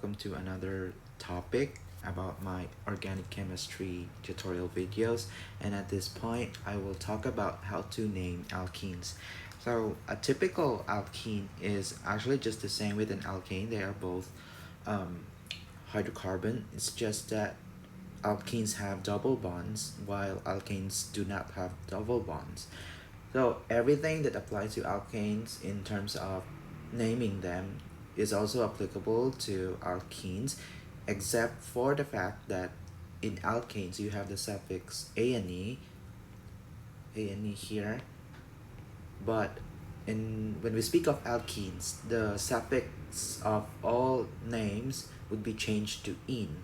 welcome to another topic about my organic chemistry tutorial videos. And at this point, I will talk about how to name alkenes. So a typical alkene is actually just the same with an alkane. They are both um, hydrocarbon. It's just that alkenes have double bonds while alkanes do not have double bonds. So everything that applies to alkanes in terms of naming them is also applicable to alkenes, except for the fact that in alkanes you have the suffix ane here, but in when we speak of alkenes, the suffix of all names would be changed to "-ine".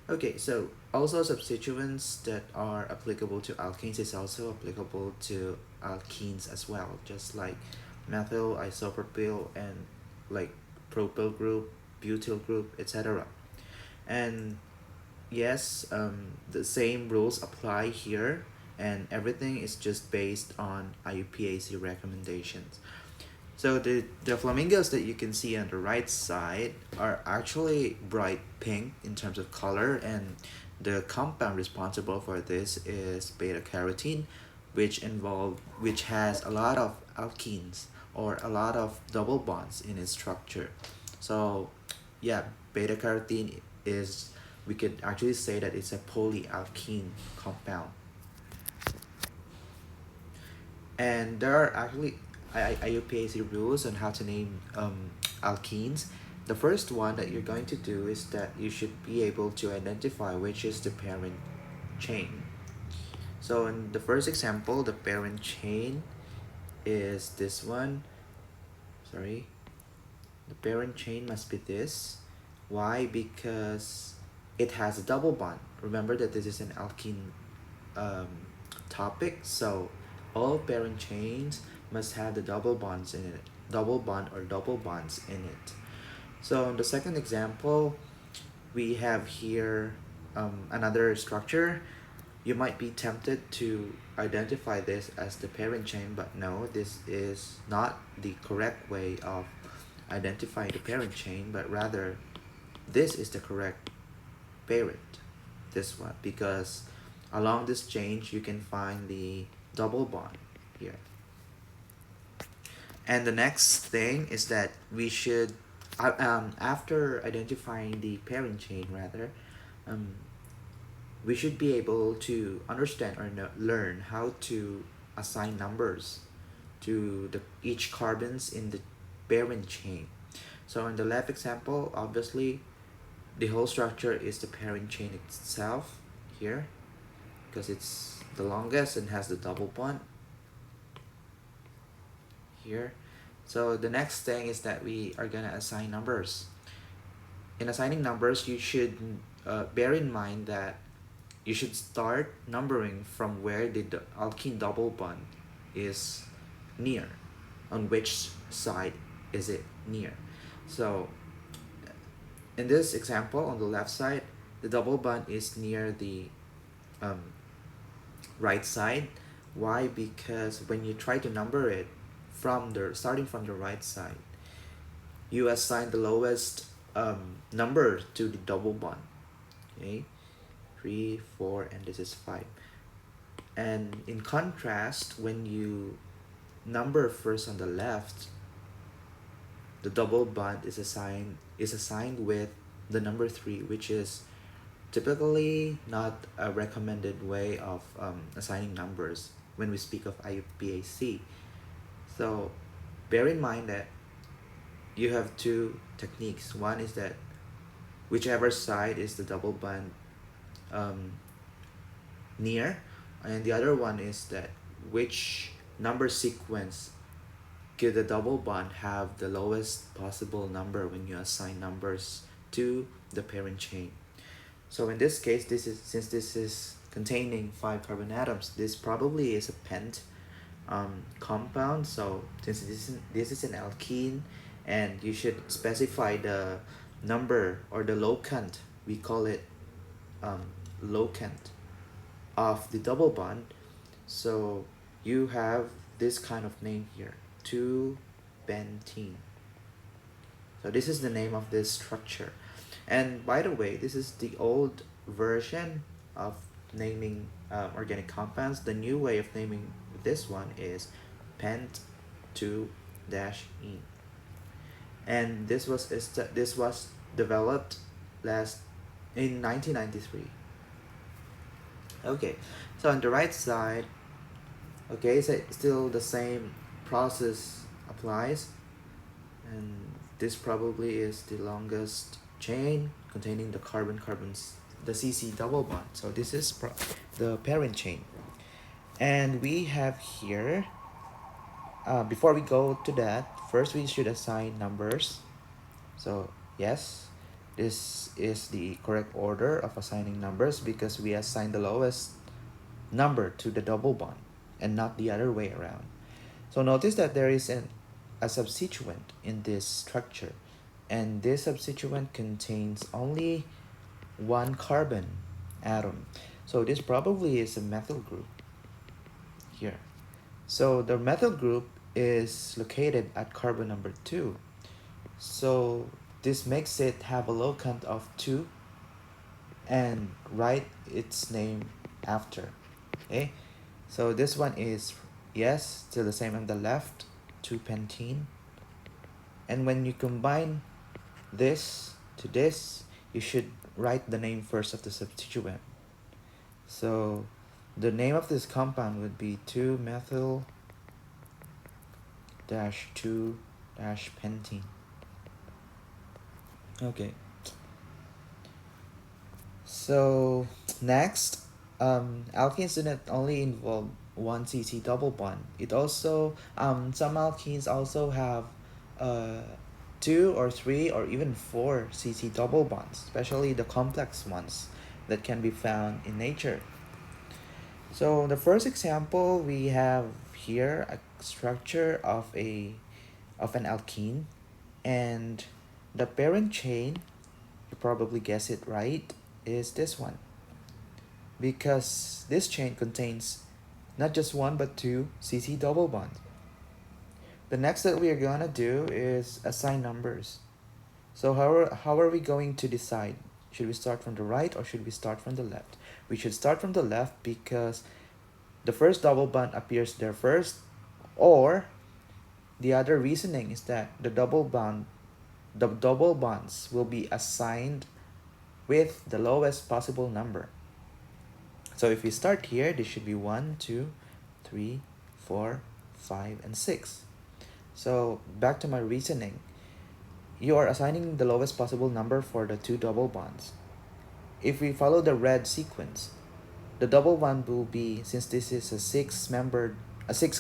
Okay, so also substituents that are applicable to alkanes is also applicable to alkenes as well, just like methyl, isopropyl, and like propyl group, butyl group, etc. And yes, the same rules apply here, and everything is just based on IUPAC recommendations. So the flamingos that you can see on the right side are actually bright pink in terms of color, and the compound responsible for this is beta carotene, which has a lot of alkenes or a lot of double bonds in its structure. So yeah, beta carotene is, we could actually say that it's a polyalkene compound. And there are actually IUPAC rules on how to name alkenes. The first one that you're going to do is that you should be able to identify which is the parent chain. So in the first example, the parent chain is this one. Sorry, the parent chain must be this. Why? Because it has a double bond. Remember that this is an alkene um, topic, so all parent chains must have the double bonds in it, double bond or double bonds in it. So in the second example, we have here another structure. You might be tempted to identify this as the parent chain, but no, this is not the correct way of identifying the parent chain, but rather this is the correct parent, this one, because along this chain you can find the double bond here. And the next thing is that we should after identifying the parent chain rather, um, we should be able to understand or learn how to assign numbers to each carbons in the parent chain. So in the left example, obviously the whole structure is the parent chain itself here, because it's the longest and has the double bond here. So the next thing is that we are gonna assign numbers. In assigning numbers, you should bear in mind that you should start numbering from where the alkene double bond is near. On which side is it near? So in this example, on the left side, the double bond is near the um, right side. Why? Because when you try to number it from the starting from the right side, you assign the lowest number to the double bond. Okay, 3, 4, and this is 5. And in contrast, when you number first on the left, the double bond is assigned with the number 3, which is typically not a recommended way of assigning numbers when we speak of IUPAC. So bear in mind that you have two techniques. One is that whichever side is the double bond um, near, and the other one is that which number sequence could the double bond have the lowest possible number when you assign numbers to the parent chain. So in this case, since this is containing 5 carbon atoms, this probably is a pent compound. So since this is an alkene, and you should specify the number or the locant, we call it locant of the double bond. So you have this kind of name here, 2-bentene. So this is the name of this structure. And by the way, this is the old version of naming organic compounds. The new way of naming this one is pent 2-ene. And this was developed last in 1993. Okay, so on the right side, okay, so still the same process applies, and this probably is the longest chain containing the carbon-carbons, the CC double bond. So this is the parent chain. And we have here, before we go to that, first we should assign numbers. So yes, this is the correct order of assigning numbers because we assign the lowest number to the double bond and not the other way around. So notice that there is a substituent in this structure, and this substituent contains only one carbon atom. So this probably is a methyl group here. So the methyl group is located at carbon number 2. So this makes it have a locant of 2 and write its name after. Okay, so this one is, yes, still the same on the left, 2-pentene. And when you combine this to this, you should write the name first of the substituent. So the name of this compound would be 2-methyl-2-pentene. Okay. So next, alkenes do not only involve one CC double bond. It also some alkenes also have 2 or 3 or even 4 CC double bonds, especially the complex ones that can be found in nature. So the first example we have here a structure of an alkene, and the parent chain, you probably guess it right, is this one, because this chain contains not just one but 2 CC double bonds. The next that we are gonna do is assign numbers. So how are we going to decide? Should we start from the right or should we start from the left? We should start from the left because the first double bond appears there first, or the other reasoning is that the double bonds will be assigned with the lowest possible number. So if we start here, this should be 1, 2, 3, 4, 5, and 6. So back to my reasoning. You are assigning the lowest possible number for the 2 double bonds. If we follow the red sequence, the double bond will be, since this is a 6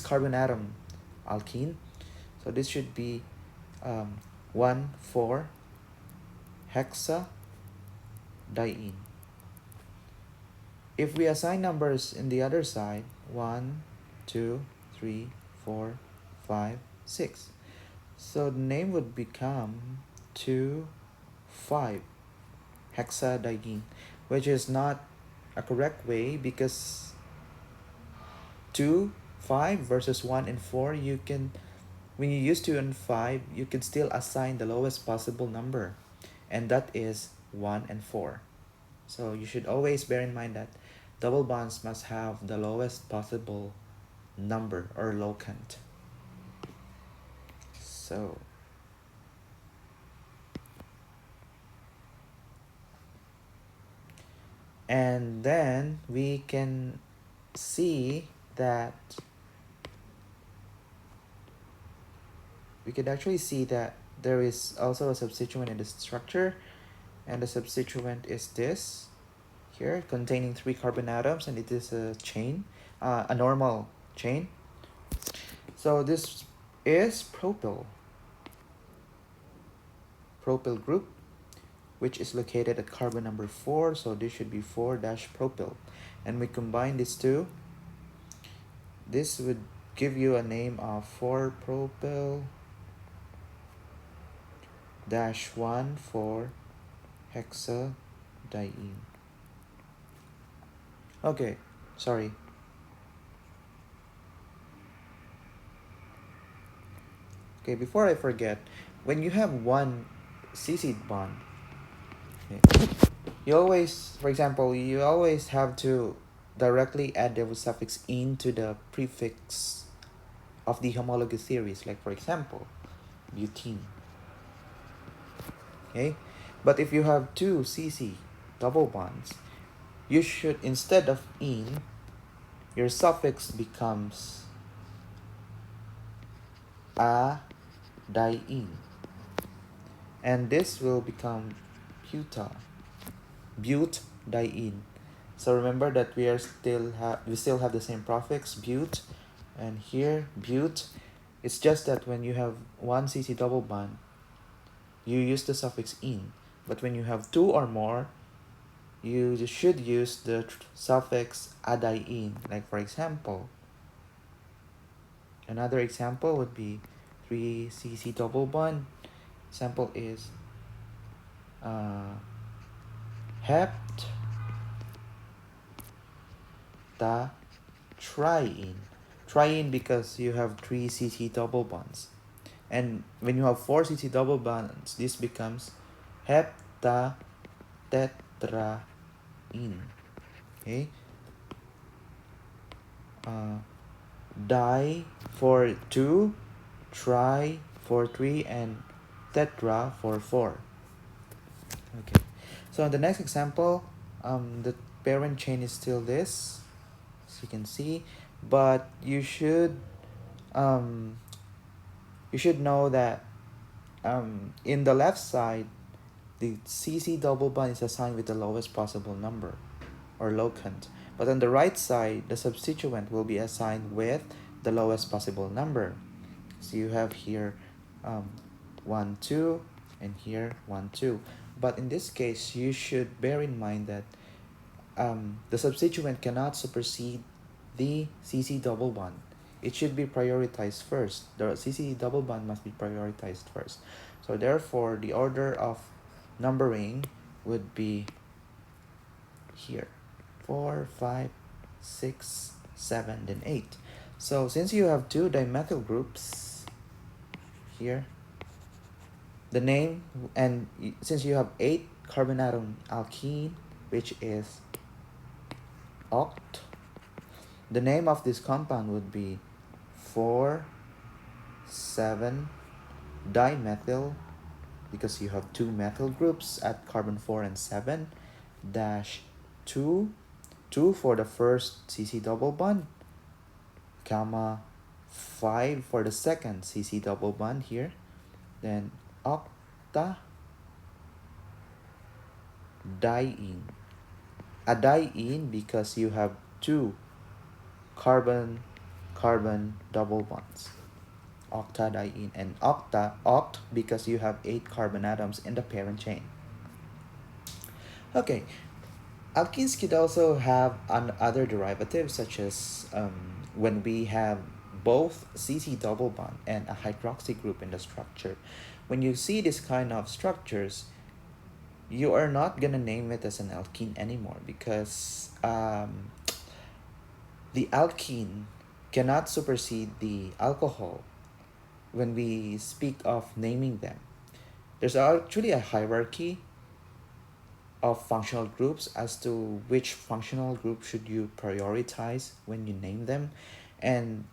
carbon atom alkene, so this should be 1,4-hexadiene. If we assign numbers in the other side, 1, 2, 3, 4, 5, 6. So the name would become 2,5-hexadiene, which is not a correct way because 2, 5 versus 1 and 4, you can, when you use 2 and 5, you can still assign the lowest possible number, and that is 1 and 4. So you should always bear in mind that double bonds must have the lowest possible number or locant. So and then we can see that we could actually see that there is also a substituent in the structure, and the substituent is this here, containing 3 carbon atoms, and it is a chain, a normal chain. So this is propyl group, which is located at carbon number 4, so this should be 4-propyl. And we combine these two, this would give you a name of 4-propyl-1,4-hexadiene. Okay, sorry. Okay, before I forget, when you have one CC bond. Okay. You always, for example, you always have to directly add the suffix "-ine" to the prefix of the homologous series, like for example, butene. Okay, but if you have two CC double bonds, you should, instead of "-ine", your suffix becomes "-a-diene", and this will become butadiene. So remember that we still have the same prefix but, and here but. It's just that when you have one CC double bond, you use the suffix "-ine", but when you have two or more, you should use the suffix "-adiene". Like for example, another example would be 3CC double bond. Example is heptatriene. Triene because you have 3CC double bonds. And when you have 4CC double bonds, this becomes heptatetraene. Okay. Di for 2, tri for 3, and tetra for 4. Okay. So in the next example, the parent chain is still this, as you can see, but you should know that in the left side, the CC double bond is assigned with the lowest possible number, or locant. But on the right side, the substituent will be assigned with the lowest possible number. So you have here 1, 2, and here 1, 2. But in this case, you should bear in mind that the substituent cannot supersede the CC double bond. It should be prioritized first. The CC double bond must be prioritized first. So therefore, the order of numbering would be here: 4, 5, 6, 7, then 8. So since you have two dimethyl groups here, the name, and since you have 8 carbon atom alkene, which is oct, the name of this compound would be 4,7-dimethyl, because you have two methyl groups at carbon 4 and 7, dash 2 for the first CC double bond, comma 5 for the second CC double bond here, then octadiene. A diene because you have two carbon double bonds, octadiene, and oct because you have 8 carbon atoms in the parent chain. Okay, alkenes could also have other derivatives, such as when we have both CC double bond and a hydroxy group in the structure. When you see this kind of structures, you are not gonna name it as an alkene anymore, because the alkene cannot supersede the alcohol when we speak of naming them. There's actually a hierarchy of functional groups as to which functional group should you prioritize when you name them. And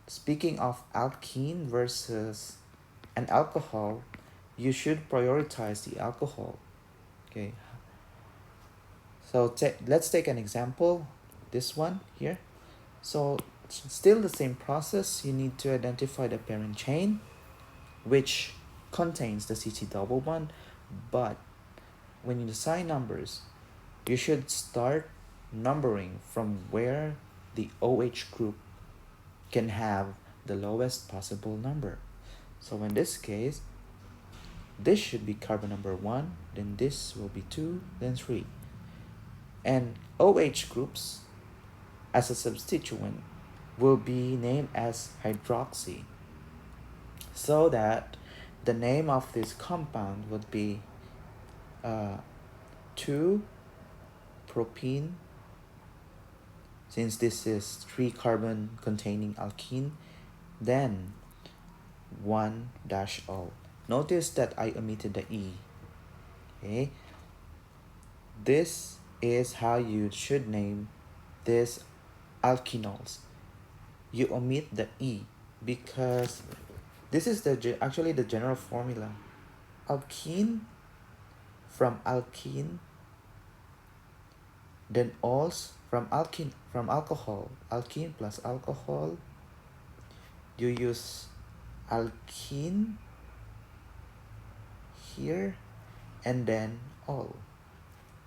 speaking of alkene versus an alcohol, you should prioritize the alcohol. Okay, so let's take an example, this one here. So still the same process. You need to identify the parent chain, which contains the CC double bond, but when you assign numbers, you should start numbering from where the OH group can have the lowest possible number. So in this case, this should be carbon number 1, then this will be 2, then 3. And OH groups as a substituent will be named as hydroxy, so that the name of this compound would be 2-propene, since this is 3 carbon containing alkene, then 1-ol. Notice that I omitted the E. Okay, this is how you should name these alkenols. You omit the E because this is actually the general formula. Alkene from alkene, then ols from alkene from alcohol. Alkene plus alcohol. You use alkene here and then ol.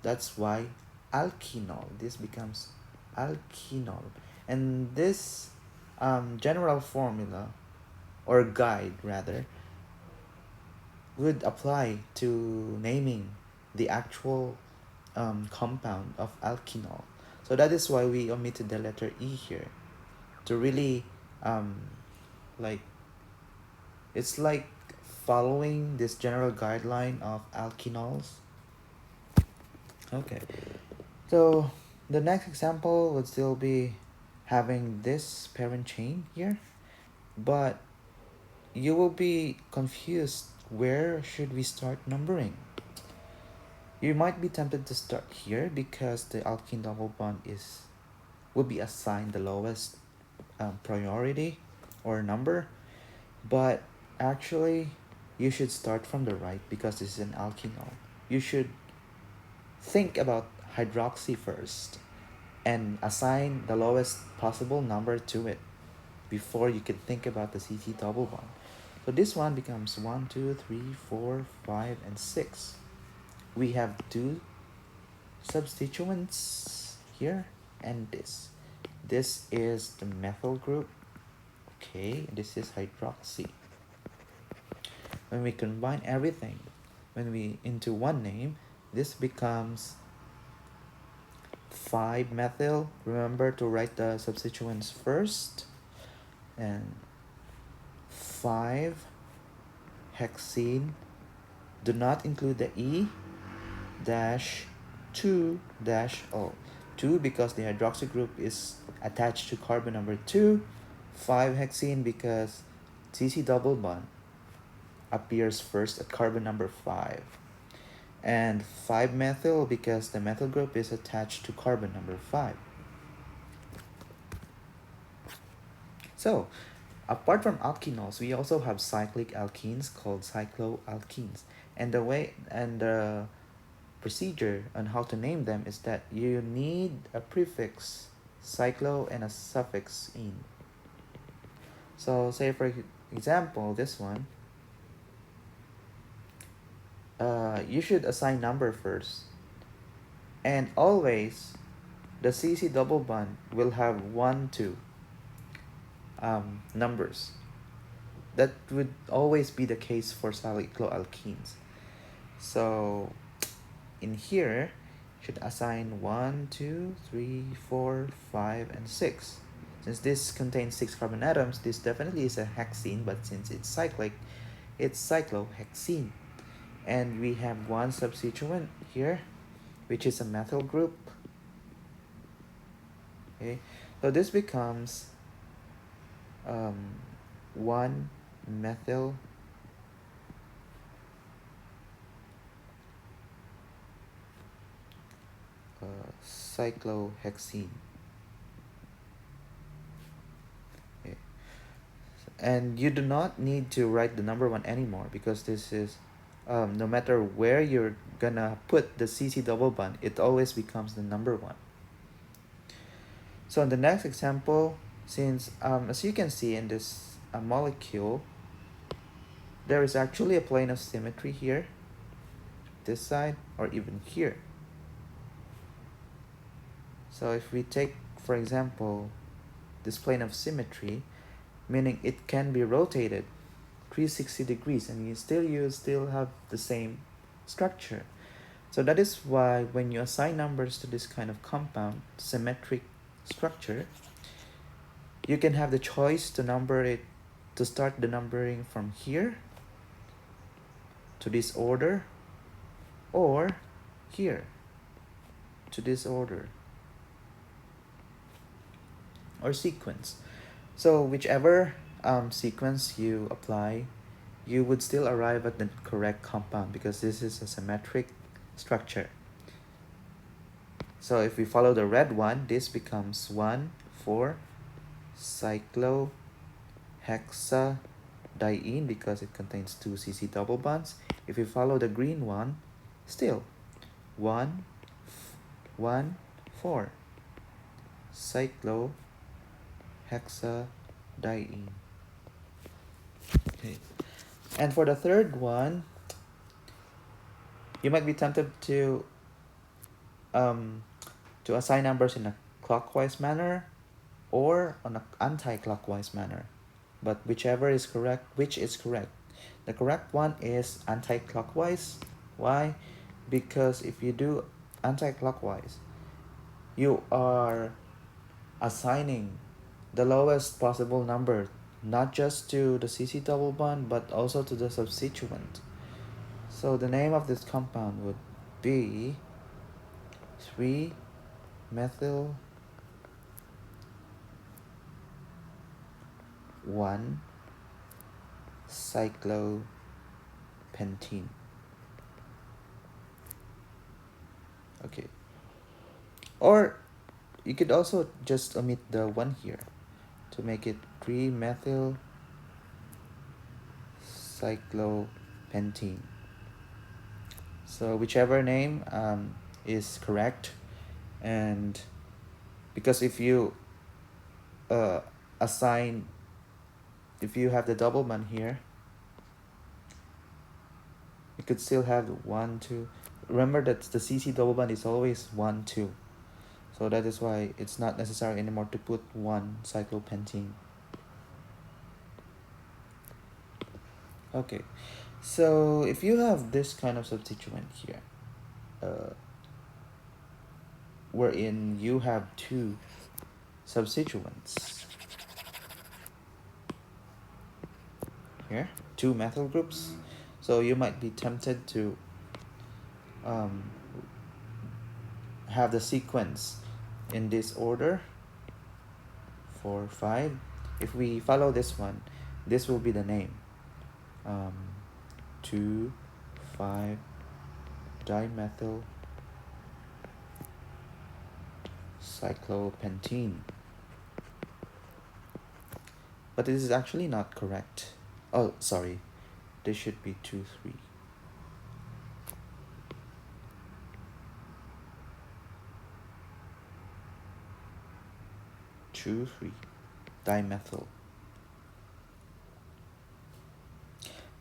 That's why alkenol. This becomes alkenol. And this general formula, or guide rather, would apply to naming the actual compound of alkenol. So that is why we omitted the letter E here, to really like, it's like following this general guideline of alkenols. Okay, so the next example would still be having this parent chain here, but you will be confused, where should we start numbering? You might be tempted to start here because the alkene double bond will be assigned the lowest priority or number, but actually you should start from the right because this is an alkenol. You should think about hydroxy first and assign the lowest possible number to it before you can think about the CC double bond. So this one becomes 1, 2, 3, 4, 5, and 6. We have two substituents here and this. This is the methyl group. Okay, this is hydroxy. When we combine everything, into one name, this becomes 5-methyl. Remember to write the substituents first. And 5-hexene. Do not include the E dash 2-O. 2 because the hydroxy group is attached to carbon number 2. 5-hexene because CC double bond appears first at carbon number 5. And 5-methyl because the methyl group is attached to carbon number 5. So, apart from alkenols, we also have cyclic alkenes called cycloalkenes. And the procedure on how to name them is that you need a prefix cyclo and a suffix -ene. So say for example, this one, you should assign number first. And always, the CC double bond will have 1, 2 numbers. That would always be the case for cycloalkenes. So in here, should assign 1, 2, 3, 4, 5, and 6. Since this contains 6 carbon atoms, this definitely is a hexene, but since it's cyclic, it's cyclohexene. And we have one substituent here, which is a methyl group. Okay, so this becomes 1-methyl cyclohexene. Okay. And you do not need to write the number 1 anymore because this is no matter where you're gonna put the CC double bond, it always becomes the number 1. So in the next example, since as you can see in this molecule, there is actually a plane of symmetry here, this side, or even here. So if we take, for example, this plane of symmetry, meaning it can be rotated 360 degrees and you still have the same structure. So that is why when you assign numbers to this kind of compound, symmetric structure, you can have the choice to number it, to start the numbering from here to this order, or here to this order, or sequence. So whichever sequence you apply, you would still arrive at the correct compound because this is a symmetric structure. So if we follow the red one, this becomes 1,4-cyclohexadiene because it contains 2 CC double bonds. If we follow the green one, still 1,4-cyclohexadiene. Okay. And for the third one, you might be tempted um, to assign numbers in a clockwise manner or on an anti-clockwise manner. But whichever is correct, which is correct? The correct one is anti-clockwise. Why? Because if you do anti-clockwise, you are assigning the lowest possible number not just to the CC double bond but also to the substituent. So the name of this compound would be 3-methyl 1-cyclopentene. Okay. Or you could also just omit the 1 here to make it 3-methyl cyclopentene. So whichever name is correct, and because if you uh, assign, if you have the double bond here, you could still have 1, 2. Remember that the CC double bond is always 1, 2. So that is why it's not necessary anymore to put 1-cyclopentene. Okay, so if you have this kind of substituent here, wherein you have 2 substituents here, 2 methyl groups, so you might be tempted to have the sequence in this order, 4, 5. If we follow this one, this will be the name, 2,5-dimethyl cyclopentene. But this is actually not correct. Oh, sorry. This should be 2, 3. 2,3-dimethyl.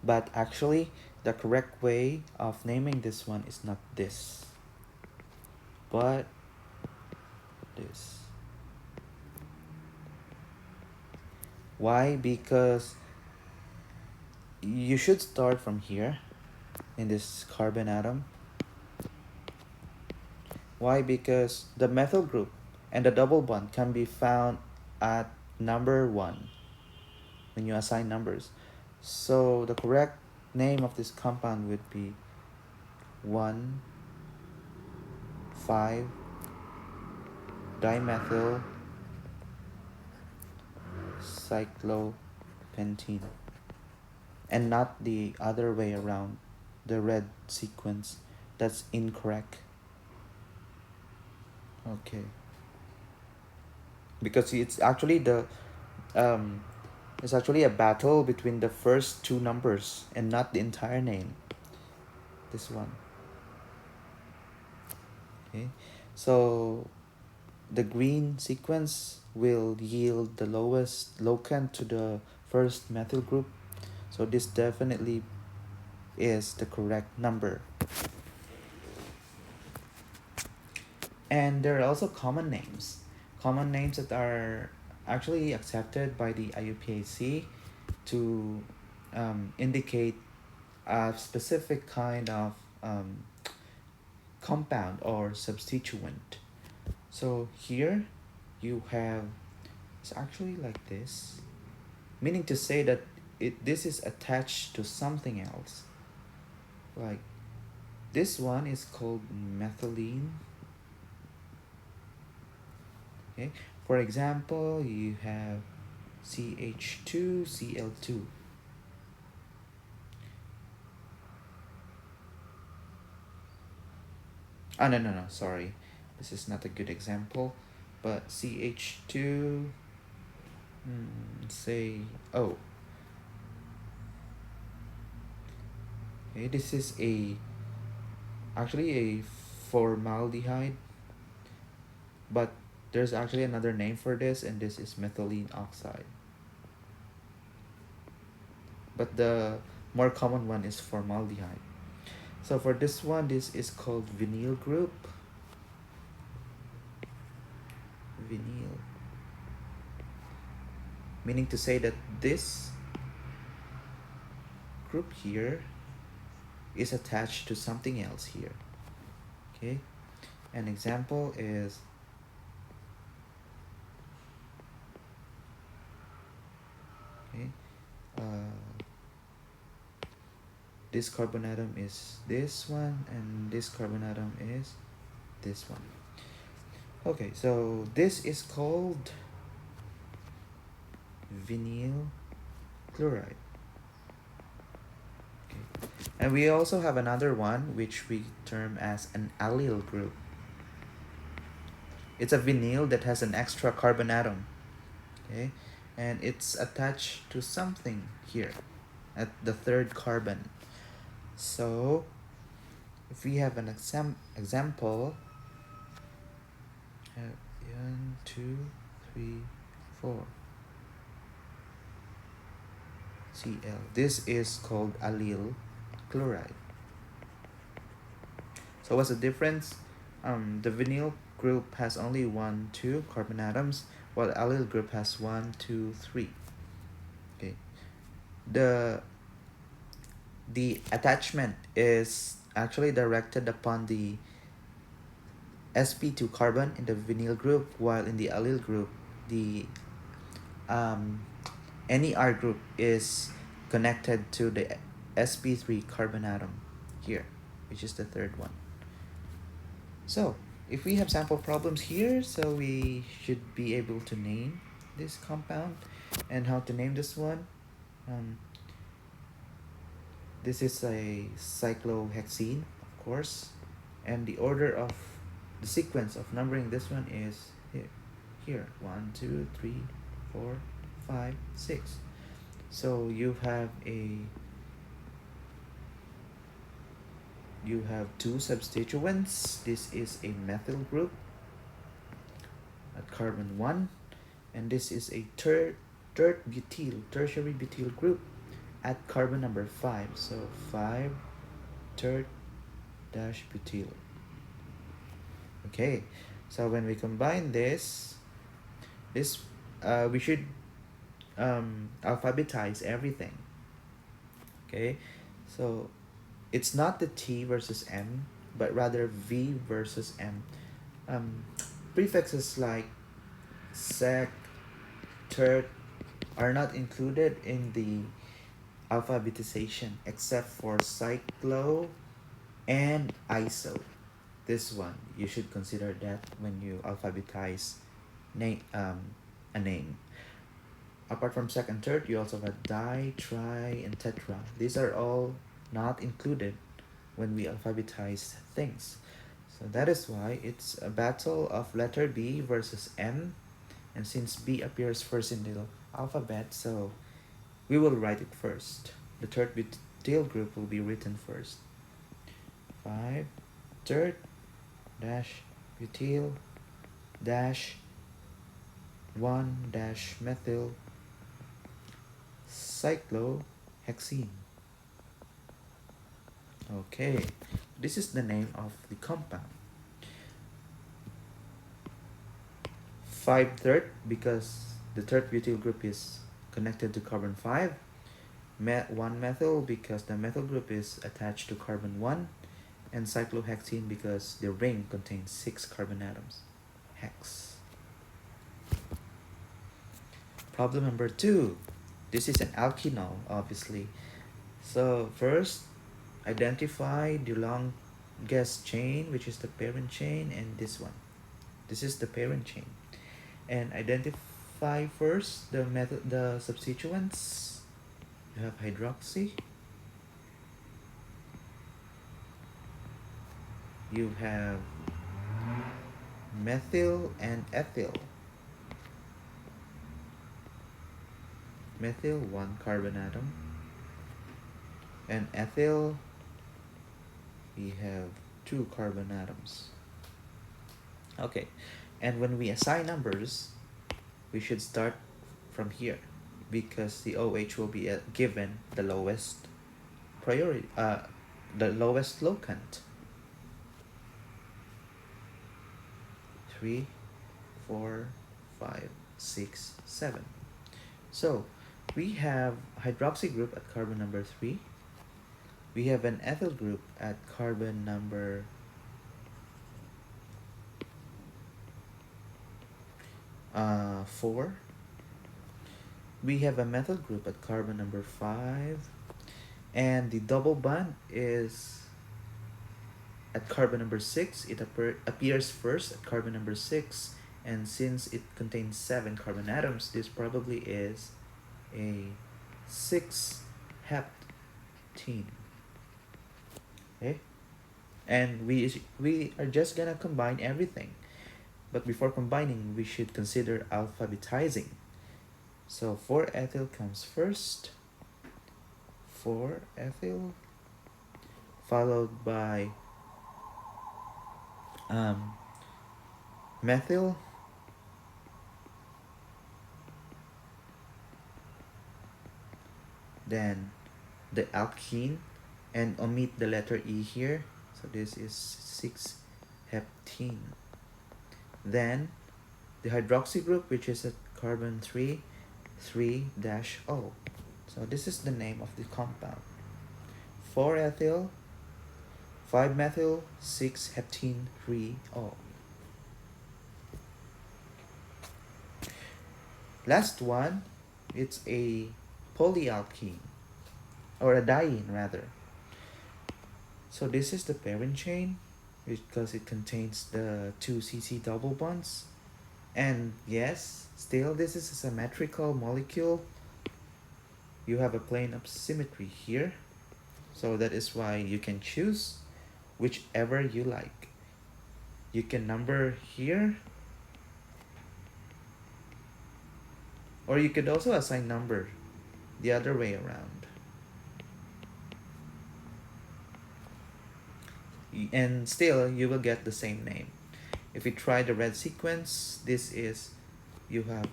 But actually, the correct way of naming this one is not this, but this. Why? Because you should start from here in this carbon atom. Why? Because the methyl group and the double bond can be found at number 1 when you assign numbers. So the correct name of this compound would be 1,5-dimethyl cyclopentene, and not the other way around, the red sequence. That's incorrect. Okay, because it's actually it's actually a battle between the first 2 numbers and not the entire name, this one. Okay, so the green sequence will yield the lowest locant to the first methyl group, so this definitely is the correct number. And there are also common names that are actually accepted by the IUPAC to indicate a specific kind of compound or substituent. So here you have, it's actually like this, meaning to say that this is attached to something else. Like this one is called methylene. Okay, for example, you have CH2Cl2. Oh, no, no, no, sorry. This is not a good example. But CH2, say, oh, okay, this is actually a formaldehyde, but there's actually another name for this, and this is methylene oxide. But the more common one is formaldehyde. So for this one, this is called vinyl group. Vinyl. Meaning to say that this group here is attached to something else here. Okay? An example is okay, this carbon atom is this one, and this carbon atom is this one. Okay, so this is called vinyl chloride. Okay. And we also have another one which we term as an allyl group. It's a vinyl that has an extra carbon atom. Okay, and it's attached to something here at the third carbon. So if we have an example, one, two, three, four. Cl. This is called allyl chloride. So what's the difference? The vinyl group has only 1, 2 carbon atoms, while the allyl group has 1, 2, 3. Okay. The attachment is actually directed upon the sp2 carbon in the vinyl group, while in the allyl group, the NER group is connected to the sp3 carbon atom here, which is the third one. So if we have sample problems here, so we should be able to name this compound. And how to name this one? This is a cyclohexene, of course, and the order of the sequence of numbering this one is here 1, 2, 3, 4, 5, 6. So you have two substituents. This is a methyl group at carbon 1, and this is a tertiary butyl group at carbon number 5. So 5 tert-butyl. Okay, so when we combine this we should alphabetize everything. Okay, so it's not the T versus M, but rather V versus M. Prefixes like sec, tert are not included in the alphabetization except for cyclo and iso. This one, you should consider that when you alphabetize a name. Apart from sec and tert, you also have di, tri, and tetra. These are all not included when we alphabetize things. So that is why it's a battle of letter B versus M. And since B appears first in the alphabet, so we will write it first. The tert-butyl group will be written first. 5 tert dash butyl dash 1 dash methyl cyclohexene. Okay, this is the name of the compound. 5 tert because the tert-butyl group is connected to carbon 5. 1 methyl because the methyl group is attached to carbon 1. And cyclohexene because the ring contains 6 carbon atoms. Hex. Problem number 2. This is an alkenol, obviously. So first, identify the longest chain, which is the parent chain, and this one. This is the parent chain. And identify first the substituents. You have hydroxy. you have methyl and ethyl. Methyl, one carbon atom, and ethyl, we have two carbon atoms. Okay, and when we assign numbers, we should start from here because the OH will be given the lowest priority, the lowest locant. 3, 4, 5, 6, 7. So we have hydroxy group at carbon number 3. We have an ethyl group at carbon number 4. We have a methyl group at carbon number 5. And the double bond is at carbon number 6. It appears first at carbon number 6. And since it contains 7 carbon atoms, this probably is a 6-heptene. Okay? And we are just gonna combine everything. But before combining, we should consider alphabetizing. So 4-ethyl comes first. 4-ethyl, followed by methyl, then the alkene, and omit the letter E here. So this is 6-heptene. Then the hydroxy group, which is at carbon 3, 3-O. So this is the name of the compound. 4-ethyl, 5-methyl, 6-heptene, 3-O. Last one, it's a polyalkene, or a diene rather. So this is the parent chain because it contains the 2 CC double bonds. And yes, still this is a symmetrical molecule. You have a plane of symmetry here. So that is why you can choose whichever you like. You can number here, or you could also assign number the other way around. And still you will get the same name. If we try the red sequence, this is, you have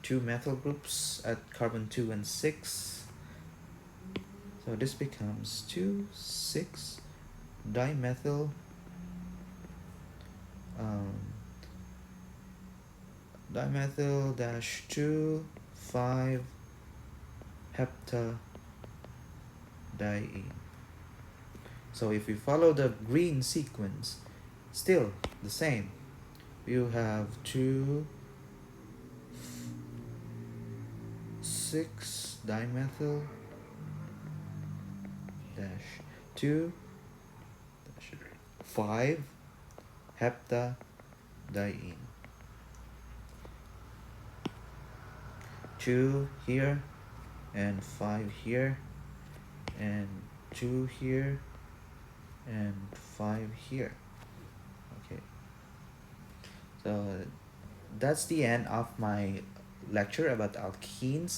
2 methyl groups at carbon 2 and 6. So this becomes 2,6 dimethyl dimethyl dash 2, 5 heptadiene. So if we follow the green sequence, still the same. You have 2, 6 dimethyl dash 2 dash 5 heptadiene. 2 here and 5 here and 2 here and 5 here. Okay, so that's the end of my lecture about alkenes.